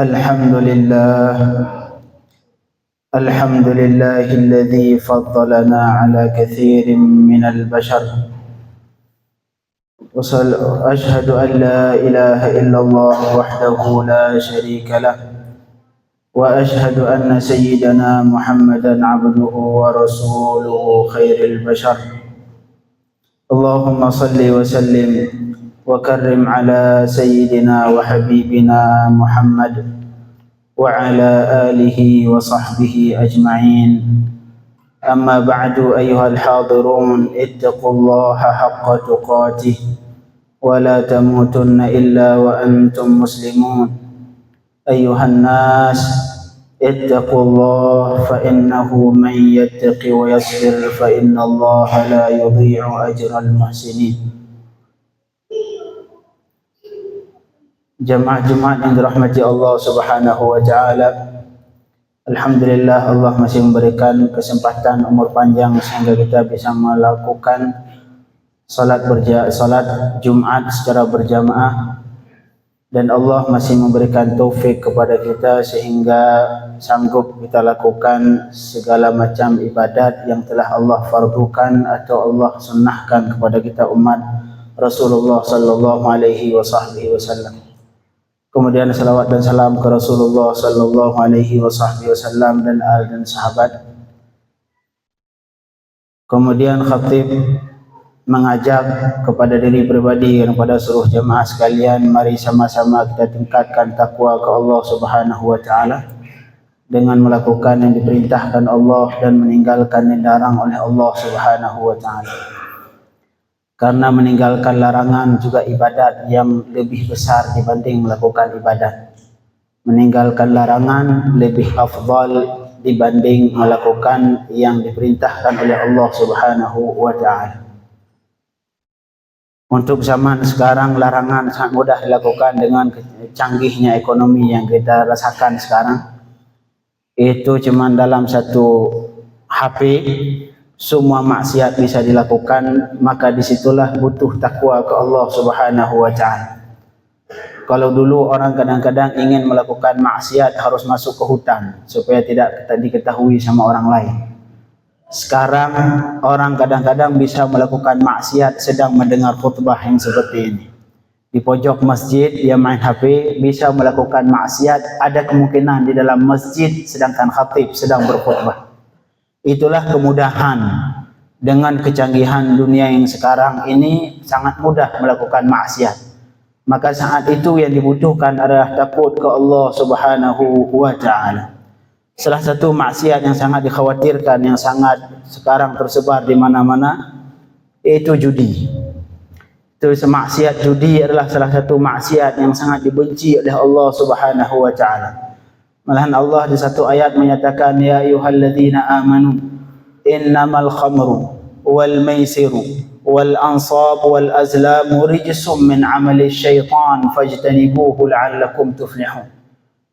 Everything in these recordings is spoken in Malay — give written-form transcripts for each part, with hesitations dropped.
الحمد لله الحمد لله الذي فضلنا على كثير من البشر. أشهد أن لا إله إلا الله وحده لا شريك له، وأشهد أن سيدنا محمدا عبده ورسوله خير البشر. اللهم صل وسلم وكرم على سيدنا وحبيبنا محمد وعلى آله وصحبه أجمعين. أما بعد أيها الحاضرون، اتقوا الله حق تقاته ولا تموتن إلا وأنتم مسلمون. أيها الناس اتقوا الله، فإنه من يتق ويصبر فإن الله لا يضيع أجر المحسنين. Jemaah Jumat yang dirahmati Allah Subhanahu wa taala, alhamdulillah Allah masih memberikan kesempatan umur panjang sehingga kita bisa melakukan salat Jumat secara berjamaah, dan Allah masih memberikan taufik kepada kita sehingga sanggup kita lakukan segala macam ibadat yang telah Allah fardukan atau Allah sunnahkan kepada kita umat Rasulullah sallallahu alaihi wasallam. Kemudian salawat dan salam ke Rasulullah sallallahu alaihi wasallam dan ahli dan sahabat. Kemudian khatib mengajak kepada diri pribadi dan kepada seluruh jemaah sekalian, mari sama-sama kita tingkatkan takwa ke Allah Subhanahu wa taala dengan melakukan yang diperintahkan Allah dan meninggalkan yang dilarang oleh Allah Subhanahu wa taala. Karena meninggalkan larangan juga ibadat yang lebih besar dibanding melakukan ibadat. Meninggalkan larangan lebih afdal dibanding melakukan yang diperintahkan oleh Allah Subhanahu wa taala. Untuk zaman sekarang larangan sangat mudah dilakukan dengan canggihnya ekonomi yang kita rasakan sekarang. Itu cuma dalam satu HP semua maksiat bisa dilakukan, maka disitulah butuh takwa ke Allah Subhanahu wa taala. Kalau dulu orang kadang-kadang ingin melakukan maksiat harus masuk ke hutan supaya tidak diketahui sama orang lain. Sekarang orang kadang-kadang bisa melakukan maksiat sedang mendengar khutbah yang seperti ini. Di pojok masjid dia main HP, bisa melakukan maksiat, ada kemungkinan di dalam masjid sedangkan khatib sedang berkhutbah. Itulah kemudahan dengan kecanggihan dunia yang sekarang ini, sangat mudah melakukan maksiat. Maka saat itu yang dibutuhkan adalah takut ke Allah Subhanahu wa taala. Salah satu maksiat yang sangat dikhawatirkan, yang sangat sekarang tersebar di mana-mana, yaitu judi. Itu maksiat judi adalah salah satu maksiat yang sangat dibenci oleh Allah Subhanahu wa taala. Malahan Allah di satu ayat menyatakan, ya ayyuhalladzina amanu innamal khamru wal maisiru wal ansab wal azlamu rijsum min amali syaitan fajtanibuhu la'allakum tuflihun.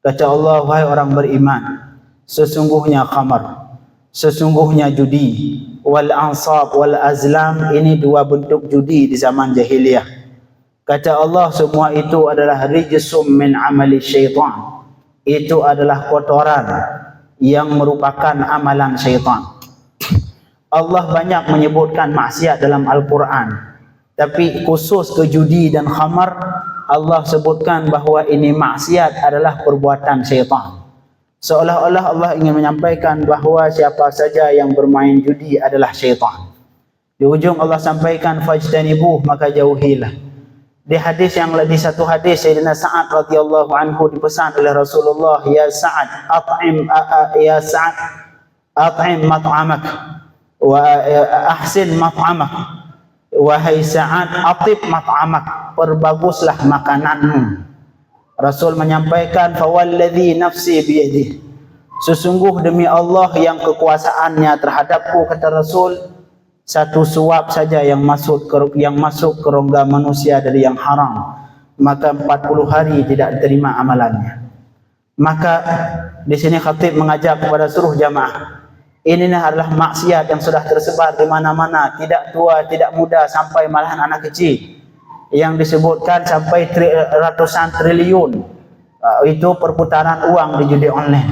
Kata Allah, wahai orang beriman, sesungguhnya khamar, sesungguhnya judi, wal ansab wal azlam, ini dua bentuk judi di zaman jahiliyah. Kata Allah, semua itu adalah rijsum min amali syaitan. Itu adalah kotoran yang merupakan amalan syaitan. Allah banyak menyebutkan maksiat dalam Al-Quran, tapi khusus ke judi dan khamar, Allah sebutkan bahawa ini maksiat adalah perbuatan syaitan. Seolah-olah Allah ingin menyampaikan bahawa siapa saja yang bermain judi adalah syaitan. Di ujung Allah sampaikan fajtanibuh, maka jauhilah. Di hadis yang di satu hadis Sayyidina Sa'ad radhiyallahu anhu dipesan oleh Rasulullah, ya Sa'ad at'im mat'amak wa ahsin mat'amak. Wahai Sa'ad, atib mat'amak, perbaguslah makananmu. Rasul menyampaikan, fawalladzi nafsi biyadihi, sesungguh demi Allah yang kekuasaannya terhadapku, kata Rasul, satu suap saja yang masuk ke rongga manusia dari yang haram, maka 40 hari tidak diterima amalannya. Maka di sini khatib mengajak kepada seluruh jamaah, ini adalah maksiat yang sudah tersebar di mana-mana, tidak tua, tidak muda, sampai malahan anak kecil, yang disebutkan sampai ratusan triliun Itu perputaran uang di judi online.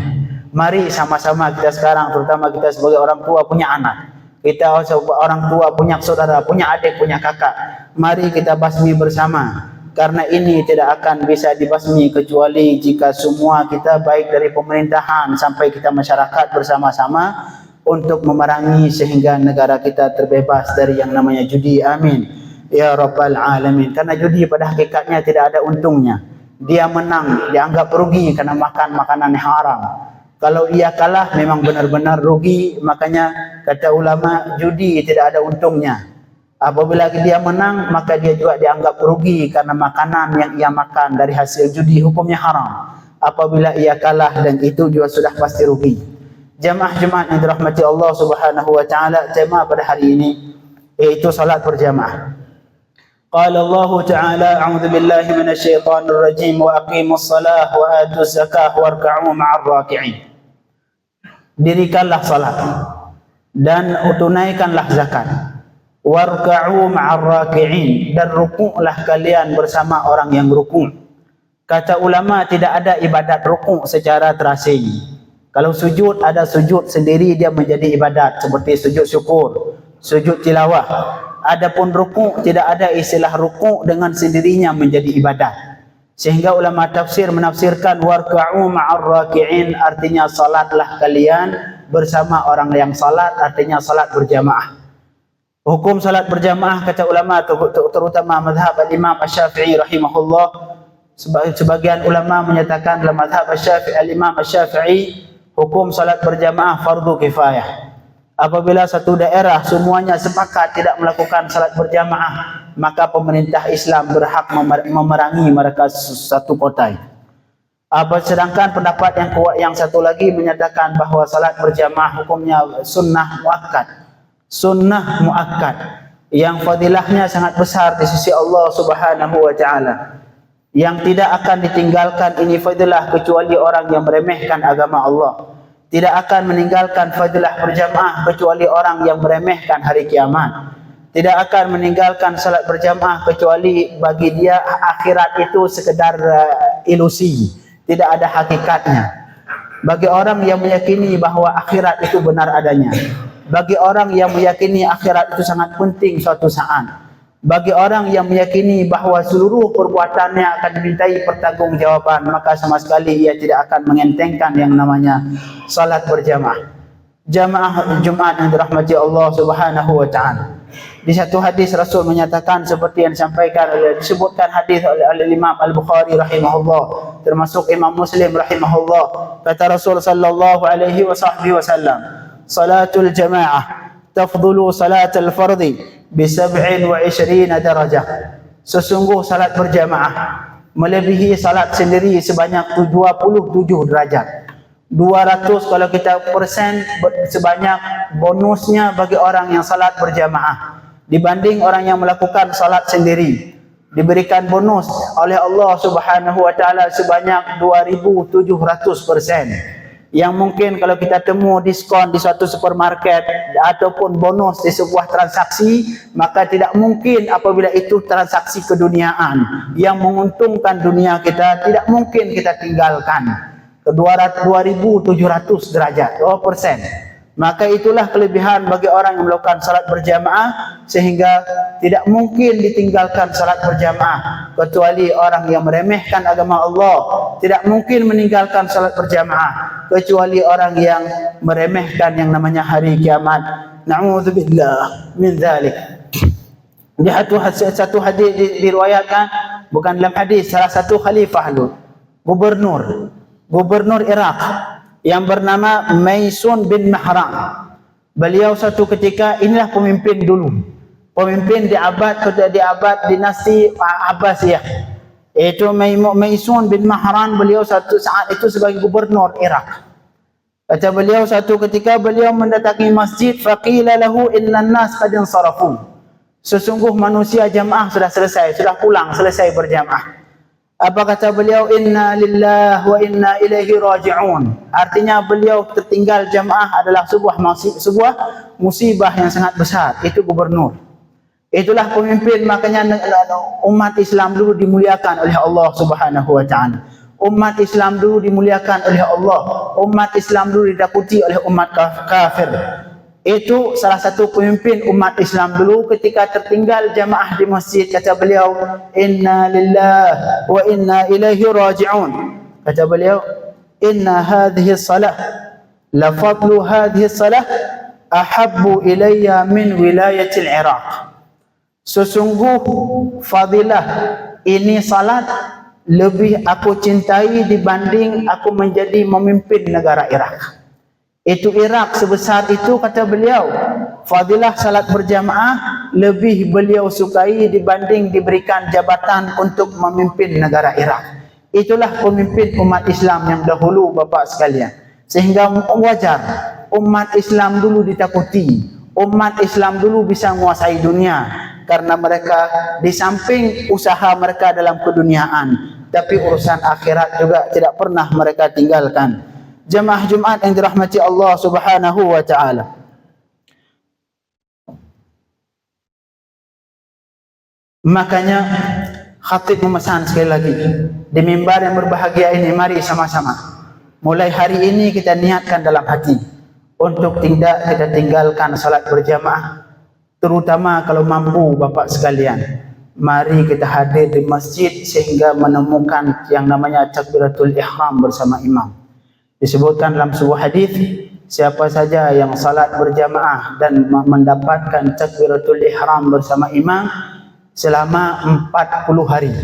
Mari sama-sama kita sekarang, terutama kita sebagai orang tua punya anak, kita orang tua punya saudara, punya adik, punya kakak, mari kita basmi bersama. Karena ini tidak akan bisa dibasmi kecuali jika semua kita, baik dari pemerintahan sampai kita masyarakat, bersama-sama untuk memerangi sehingga negara kita terbebas dari yang namanya judi. Amin ya rabbal alamin. Karena judi pada hakikatnya tidak ada untungnya. Dia menang dianggap rugi karena makan makanan haram. Kalau ia kalah memang benar-benar rugi. Makanya kata ulama, judi tidak ada untungnya. Apabila dia menang, maka dia juga dianggap rugi karena makanan yang ia makan dari hasil judi hukumnya haram. Apabila ia kalah, dan itu juga sudah pasti rugi. Jamaah Jumat yang dirahmati Allah Subhanahu wa taala, tema pada hari ini yaitu salat berjamaah. Qala Allah Ta'ala, a'udzu billahi minasyaitonir rajim, wa aqimus shalah wa atuz zakah warka'u ma'ar raki'in. Dirikanlah salat dan tunaikanlah zakat. Warka'u ma'ar raki'in, dan rukuklah kalian bersama orang yang rukuk. Kata ulama, tidak ada ibadat rukuk secara terasing. Kalau sujud, ada sujud sendiri dia menjadi ibadat, seperti sujud syukur, sujud tilawah. Adapun rukuk, tidak ada istilah rukuk dengan sendirinya menjadi ibadat. Sehingga ulama tafsir menafsirkan warka'u ma'ar raki'in, artinya salatlah kalian bersama orang yang salat, artinya salat berjamaah. Hukum salat berjamaah kata ulama, terutama mazhab al-Imam Asy-Syafi'i rahimahullah, sebagian ulama menyatakan dalam mazhab Asy-Syafi'i, al-Imam Asy-Syafi'i, hukum salat berjamaah fardu kifayah. Apabila satu daerah semuanya sepakat tidak melakukan salat berjamaah, maka pemerintah Islam berhak memerangi mereka satu kota. Sedangkan pendapat yang kuat yang satu lagi menyatakan bahawa salat berjamaah hukumnya sunnah muakkad. Sunnah muakkad yang fadilahnya sangat besar di sisi Allah Subhanahu wa taala. Yang tidak akan ditinggalkan ini fadilah kecuali orang yang meremehkan agama Allah. Tidak akan meninggalkan fadilah berjamaah kecuali orang yang meremehkan hari kiamat. Tidak akan meninggalkan salat berjamaah kecuali bagi dia akhirat itu sekedar ilusi, tidak ada hakikatnya. Bagi orang yang meyakini bahawa akhirat itu benar adanya, bagi orang yang meyakini akhirat itu sangat penting suatu saat, bagi orang yang meyakini bahawa seluruh perbuatannya akan dimintai pertanggungjawaban, maka sama sekali ia tidak akan mengentengkan yang namanya salat berjamaah. Jamaah Jumat yang dirahmati Allah Subhanahu wa taala. Di satu hadis Rasul menyatakan seperti yang disampaikan disebutkan hadis oleh Imam Al-Bukhari rahimahullah, termasuk Imam Muslim rahimahullah. Kata Rasul sallallahu alaihi wasallam, salatul jamaah tafdulu salatul fardhi bi 27 darajah. Sesungguh salat berjamaah melebihi salat sendiri sebanyak 27 derajat. 200 kalau kita persen sebanyak bonusnya bagi orang yang salat berjamaah dibanding orang yang melakukan salat sendiri. Diberikan bonus oleh Allah Subhanahu wa taala sebanyak 2700%. Yang mungkin kalau kita temu diskon di suatu supermarket ataupun bonus di sebuah transaksi, maka tidak mungkin apabila itu transaksi keduniaan yang menguntungkan dunia kita, tidak mungkin kita tinggalkan. 2700 derajat, 2%. Maka itulah kelebihan bagi orang yang melakukan salat berjamaah, sehingga tidak mungkin ditinggalkan salat berjamaah kecuali orang yang meremehkan agama Allah. Tidak mungkin meninggalkan salat berjamaah kecuali orang yang meremehkan yang namanya hari kiamat. Na'udzubillah min dzalik. Di satu hadis diriwayatkan, bukan dalam hadis, salah satu khalifah dulu, gubernur Iraq yang bernama Maisun bin Mahran. Beliau satu ketika, inilah pemimpin dulu, pemimpin di abad dinasti Abbasiyah, yaitu Maisun bin Mahran. Beliau satu saat itu sebagai gubernur Iraq. Kata beliau satu ketika beliau mendatangi masjid, faqila lahu innan nas qad insarafu. Sesungguh manusia jamaah sudah selesai, sudah pulang, selesai berjamaah. Apa kata beliau? Inna lillahi wa inna ilaihi raji'un. Artinya beliau tertinggal jamaah adalah sebuah musibah yang sangat besar. Itu gubernur, itulah pemimpin. Makanya umat Islam dulu dimuliakan oleh Allah Subhanahu wa taala. Umat Islam dulu dimuliakan oleh Allah. Umat Islam dulu ditakuti oleh umat kafir. Itu salah satu pemimpin umat Islam dulu ketika tertinggal jamaah di masjid, kata beliau, inna lillahi wa inna ilaihi raji'un. Kata beliau, inna hadhihi salah la fadlu hadhihi salah ahabbu ilayya min wilayatil Iraq. Sesungguh fadilah ini salat lebih aku cintai dibanding aku menjadi memimpin negara Iraq. Itu Iraq sebesar itu, kata beliau, fadilah salat berjamaah lebih beliau sukai dibanding diberikan jabatan untuk memimpin negara Iraq. Itulah pemimpin umat Islam yang dahulu, Bapak sekalian. Sehingga wajar umat Islam dulu ditakuti, umat Islam dulu bisa menguasai dunia, karena mereka di samping usaha mereka dalam keduniaan, tapi urusan akhirat juga tidak pernah mereka tinggalkan. Jamaah Jumat yang dirahmati Allah Subhanahu wa taala. Makanya khatib memesan sekali lagi di mimbar yang berbahagia ini, mari sama-sama mulai hari ini kita niatkan dalam hati untuk tidak kita tinggalkan salat berjamaah, terutama kalau mampu Bapak sekalian. Mari kita hadir di masjid sehingga menemukan yang namanya takbiratul ihram bersama imam. Disebutkan dalam sebuah hadis, siapa saja yang salat berjamaah dan mendapatkan takbiratul ihram bersama imam selama 40 hari,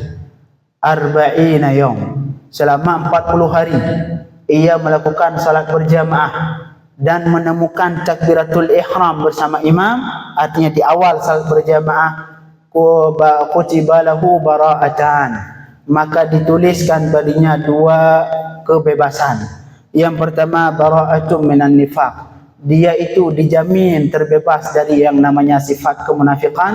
arba'ina yaum, selama 40 hari ia melakukan salat berjamaah dan menemukan takbiratul ihram bersama imam, artinya di awal salat berjamaah, kutiba lahu bara'atan, maka dituliskan baginya 2 kebebasan. Yang pertama, bara'atun minan nifaq, dia itu dijamin terbebas dari yang namanya sifat kemunafikan.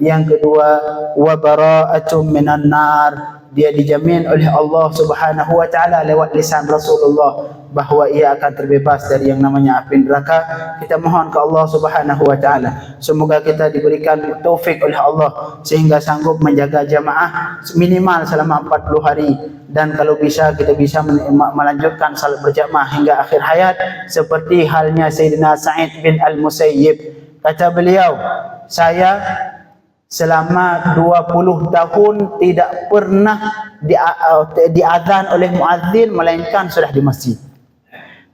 Yang kedua, wa bara'atun minan nar, dia dijamin oleh Allah Subhanahu wa taala lewat lisan Rasulullah bahwa ia akan terbebas dari yang namanya api neraka. Kita mohon ke Allah Subhanahu wa taala, semoga kita diberikan taufik oleh Allah sehingga sanggup menjaga jamaah minimal selama 40 hari, dan kalau bisa kita bisa melanjutkan salat berjamaah hingga akhir hayat seperti halnya Sayyidina Sa'id bin Al-Musayyib. Kata beliau, saya selama 20 tahun tidak pernah diazan oleh muazzin melainkan sudah di masjid.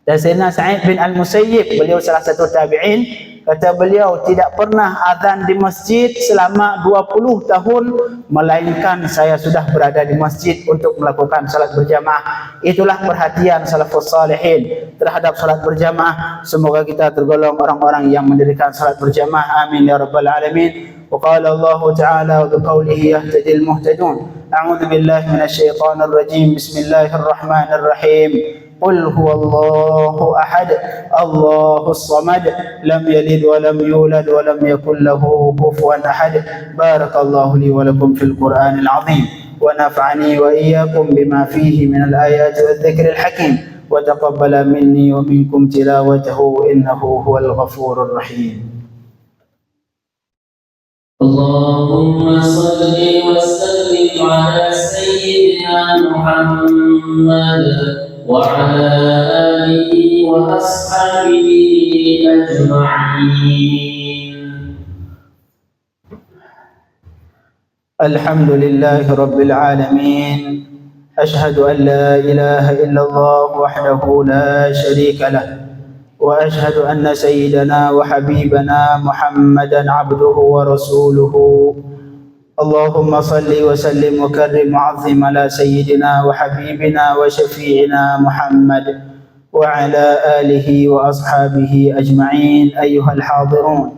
Dan Sayyidina Sa'id bin Al-Musayyib, beliau salah satu tabi'in, kata beliau, tidak pernah azan di masjid selama 20 tahun melainkan saya sudah berada di masjid untuk melakukan salat berjamaah. Itulah perhatian salafus salihin terhadap salat berjamaah. Semoga kita tergolong orang-orang yang mendirikan salat berjamaah. Amin ya rabbal alamin. وقال الله تعالى وبقوله يهتدي المهتدون. أعوذ بالله من الشيطان الرجيم. بسم الله الرحمن الرحيم. قل هو الله أحد الله الصمد لم يلد ولم يولد ولم يكن له كفوا أحد. بارك الله لي ولكم في القرآن العظيم ونفعني وإياكم بما فيه من الآيات والذكر الحكيم وتقبل مني ومنكم تلاوته إنه هو الغفور الرحيم. اللهم صل وسلم على سيدنا محمد وعلى آله وأصحابه أجمعين. الحمد لله رب العالمين. أشهد أن لا إله إلا الله وحده لا شريك له، وأشهد أن سيدنا وحبيبنا محمدا عبده ورسوله. اللهم صل وسلم وكرم وعظم على سيدنا وحبيبنا وشفيعنا محمد وعلى آله وأصحابه أجمعين. أيها الحاضرون،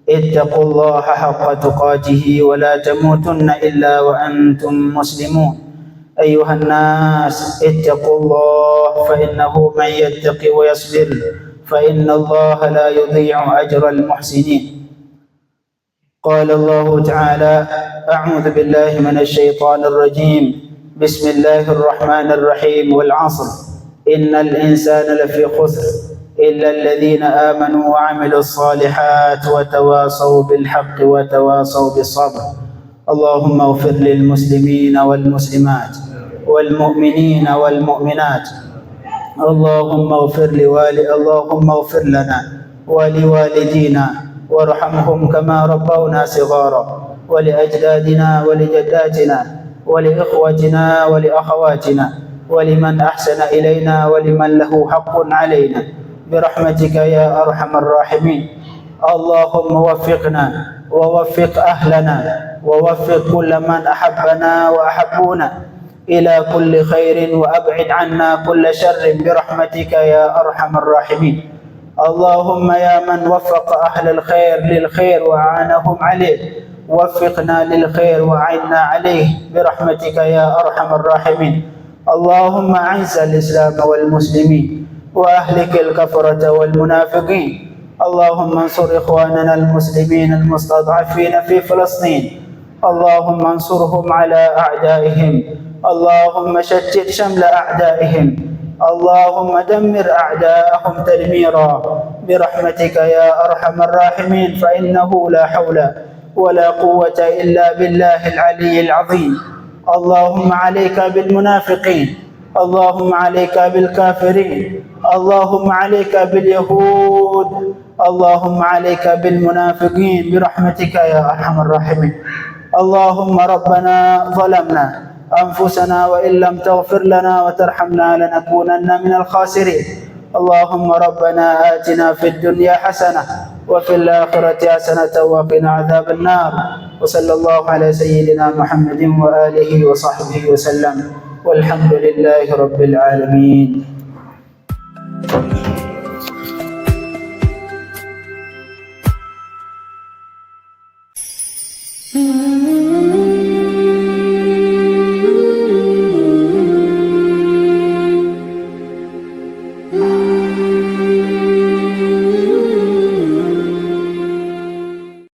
اتقوا الله حق تقاته ولا تموتن إلا وأنتم مسلمون. أيها الناس، اتقوا الله، فإنه من يتق ويصبر فإن الله لا يضيع أجر المحسنين. قال الله تعالى: أعوذ بالله من الشيطان الرجيم. بسم الله الرحمن الرحيم. والعصر إن الإنسان لفي خسر إلا الذين آمنوا وعملوا الصالحات وتواصوا بالحق وتواصوا بالصبر. اللهم اغفر للمسلمين والمسلمات والمؤمنين والمؤمنات. اللهم اغفر لنا ولوالدينا وارحمهم كما ربونا صغارا، ولأجدادنا ولجداتنا ولإخوتنا ولأخواتنا ولمن أحسن إلينا ولمن له حق علينا برحمتك يا أرحم الراحمين. اللهم وفقنا ووفق أهلنا ووفق كل من أحبنا وأحبونا إلى كل خير، وأبعد عنا كل شر برحمتك يا أرحم الراحمين. اللهم يا من وفق أهل الخير للخير وأعانهم عليه، وفقنا للخير وأعنا عليه برحمتك يا أرحم الراحمين. اللهم أعز الإسلام والمسلمين وأهلك الكفرة والمنافقين. اللهم انصر إخواننا المسلمين المستضعفين في فلسطين، اللهم انصرهم على أعدائهم، اللهم شتت شمل أعدائهم، اللهم دمر أعداءهم تدميرا برحمتك يا أرحم الراحمين، فإنه لا حول ولا قوة إلا بالله العلي العظيم. اللهم عليك بالمنافقين، اللهم عليك بالكافرين، اللهم عليك باليهود، اللهم عليك بالمنافقين برحمتك يا أرحم الراحمين. اللهم ربنا ظلمنا أنفسنا وإن لم تغفر لنا وترحمنا لنكونن من الخاسرين. اللهم ربنا آتنا في الدنيا حسنة وفي الآخرة حسنة وقنا عذاب النار. وصلى الله على سيدنا محمد وآله وصحبه وسلم، والحمد لله رب العالمين.